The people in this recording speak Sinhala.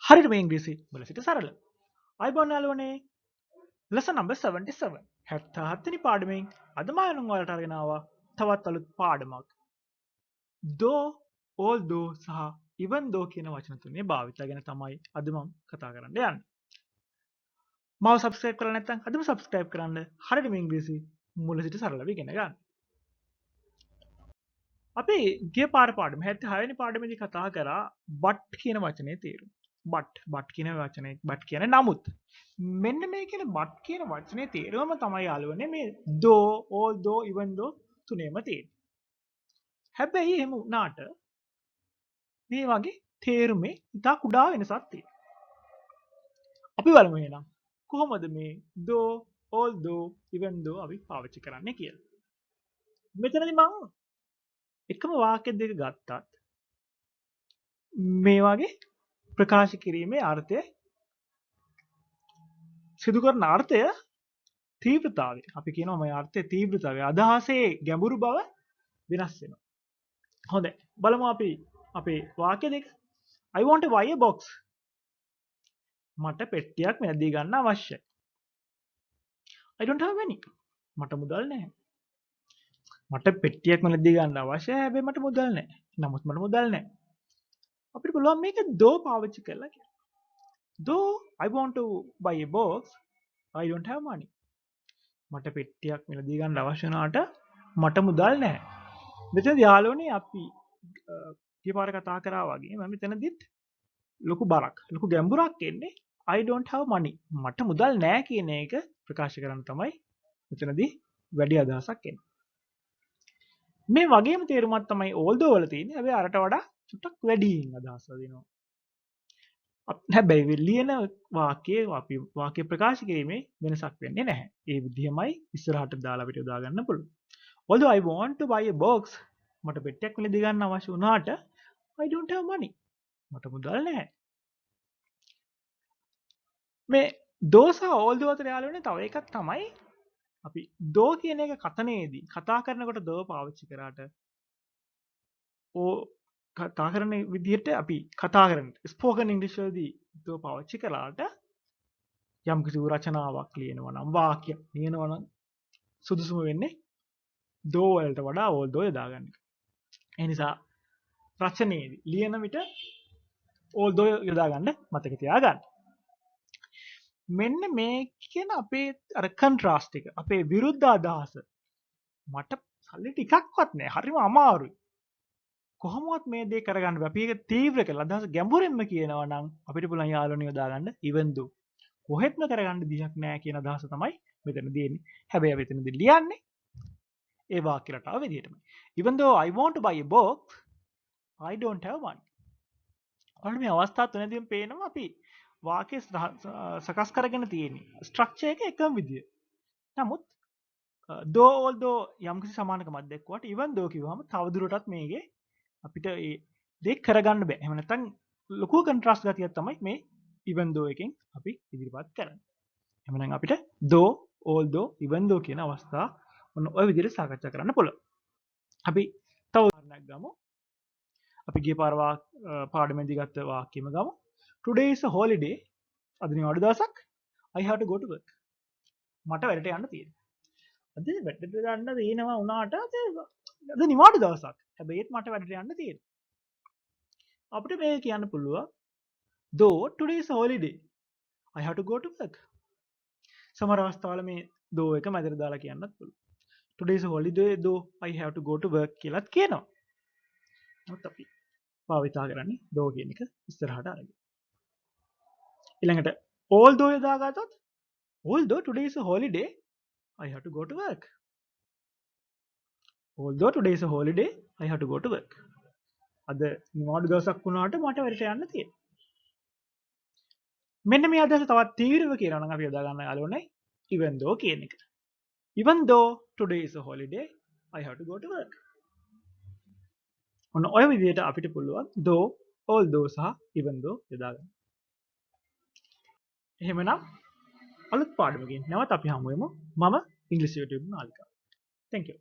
හරියට මේ ඉංග්‍රීසි වල සිට සරල. අයිබෝන් යාළුවනේ. lesson number 77. 77 වෙනි පාඩමෙන් අද මම ඔයාලට අරගෙන ආවා තවත් අලුත් පාඩමක්. though, although සහ even though කියන වචන තුනේ භාවිතය ගැන තමයි අද මම කතා කරන්න යන්නේ. මාව subscribe කරලා නැත්නම් අදම subscribe කරන්න. හරියට මේ ඉංග්‍රීසි මුල සිට සරලව ඉගෙන ගන්න. අපි ගිය පාර පාඩම 76 වෙනි පාඩමේදී කතා කරා but කියන වචනේ තේරුම. but කියන වචනේ but කියන්නේ නමුත්. මෙන්න මේ කියන but කියන වචනේ තේරුම තමයි යාළුවනේ මේ though, although, even though තුනේම තියෙන්නේ. හැබැයි එහෙම වුණාට මේ වගේ තේරුමේ ඉතා කුඩා වෙනසක් තියෙනවා. අපි බලමු එහෙනම් කොහොමද මේ though, although, even though අපි පාවිච්චි කරන්නේ කියලා. මෙතනදී මම එකම වාක්‍ය දෙක ගත්තත් මේ වගේ ප්‍රකාශ කිරීමේ අර්ථය සිදු කරන අර්ථය තීව්‍රතාවය අපි කියනවා මේ අර්ථයේ තීව්‍රතාවය අදහසේ ගැඹුරු බව වෙනස් වෙනවා. හොඳයි බලමු අපි අපේ වාක්‍ය දෙක. I want to buy a box. මට පෙට්ටියක් මිලදී ගන්න අවශ්‍යයි. I don't have any. මට මුදල් නැහැ. මට පෙට්ටියක් මිලදී ගන්න අවශ්‍යයි හැබැයි මට මුදල් නැහැ. නමුත් මට මුදල් නැහැ. අපිට පුළුවන් මේක though පාවිච්චි කරලා කියලා. Though I want to buy a box, I don't have money. මට පෙට්ටියක් මිලදී ගන්න අවශ්‍ය වුණාට මට මුදල් නැහැ. මෙතනදී යාළුවනේ අපි ගිය පාර කතා කරා වගේ මම මෙතනදිත් ලොකු බරක් ලොකු ගැඹුරක් එන්නේ I don't have money. මට මුදල් නැහැ කියන එක ප්‍රකාශ කරන්න තමයි මෙතනදී වැඩි අදහසක් එන්නේ. මේ වගේම තේරුමක් තමයි although වල තියෙන්නේ. හැබැයි අරට වඩා චුට්ටක් වැඩියෙන් අදහස දෙනවා. හැබැයි ලියන වාක්‍යයේ අපි වාක්‍ය ප්‍රකාශ කිරීමේ වෙනසක් වෙන්නේ නැහැ. ඒ විදිහමයි ඉස්සරහට දාලා අපිට යොදා ගන්න පුළුවන්. Although I want to buy a box, මට පෙට්ටියක් මිලදී ගන්න අවශ්‍ය වුණාට I don't have money. මට මුදල් නැහැ. මේ though සහ although අතර යාළුවනේ තව එකක් තමයි අපි though කියන එක කතනයේදී කතා කරනකොට though පාවිච්චි කරාට කතා කරන විදිහට අපි කතා කරන ස්පෝකන් ඉංග්‍රීසි වලදී though පාවිච්චි කළාට යම් කිසි රචනාවක් ලියනවා නම් වාක්‍යයක් ලියනවා නම් සුදුසුම වෙන්නේ though වලට වඩා although යොදා ගන්න එක. ඒ නිසා රචනයේදී ලියන විට although යොදා ගන්න මතක තියාගන්න. මෙන්න මේ කියන අපේ අර කන්ට්‍රාස්ට් එක අපේ විරුද්ධ අදහස මට සල්ලි ටිකක්වත් නැහැ හරිම අමාරුයි කොහොමවත් මේ දේ කරගන්න බෑ අපි ඒක තීව්‍ර කරලා අදහස ගැඹුරින්ම කියනවා නම් අපිට පුළුවන් යාළුවනේ යොදා ගන්න even though කොහෙත්ම කරගන්න දෙයක් නැහැ කියන අදහස තමයි මෙතන දෙන්නේ හැබැයි අපි එතනදී ලියන්නේ ඒ වාක්‍ය රටාව විදිහටමයි even though I want to buy a box I don't have money ඔන්න මේ අවස්ථා තුනදීම පේනවා අපි වාක්‍ය සකස් කරගෙන තියෙන්නේ ස්ට්‍රක්චර් එක එකම විදිය. නමුත් though although යම්කිසි සමානකමක් දැක්වුවාට even though කිව්වම තවදුරටත් මේකේ අපිට ඒ දේ කරගන්න බෑ. එහෙම නැත්නම් ලොකු කන්ට්‍රාස්ට් ගතියක් තමයි මේ even though එකෙන් අපි ඉදිරිපත් කරන්නේ. එහෙනම් අපිට though although even though කියන අවස්ථා ඔන්න ඔය විදිහට සාකච්ඡා කරන්න පුළුවන්. අපි තව උදාහරණයක් ගමු. අපි ගිය පාර පාඩමේදී ගත්ත වාක්‍යෙම ගමු. Today is a holiday. අද නිවාඩු දවසක්. I have to go to work. මට වැඩට යන්න තියෙනවා. අද වැඩට යන්න තියෙනවා වුණාට අද නිවාඩු දවසක්. හැබැයි ඒත් මට වැඩට යන්න තියෙනවා. අපිට මේක කියන්න පුළුවන් though today is a holiday. I have to go to work. සමහර අවස්ථාවල මේ though එක මැදට දාලා කියන්නත් පුළුවන්. Today is a holiday though I have to go to work කියලාත් කියනවා. නමුත් අපි භාවිතා කරන්නේ though කියන එක ඉස්සරහට අරගෙන. ඊළඟට although යොදාගත්තොත් although today is a holiday I have to go to work. Although today is a holiday I have to go to work. අද නිවාඩු දවසක් වුණාට මට වැඩට යන්න තියෙනවා. මෙන්න මේ අදහස තවත් තීව්‍රව කියනවා නම් අපි යොදා ගන්න යාළුවනේ even though කියන එක. Even though today is a holiday I have to go to work. ඔන්න ඔය විදිහට අපිට පුළුවන් though although සහ even though යොදා ගන්න. එහෙමනම් අලුත් පාඩමකින් නැවත අපි හමු වෙමු. මම ඉංග්‍රීසි YouTube නාලිකාව. Thank you.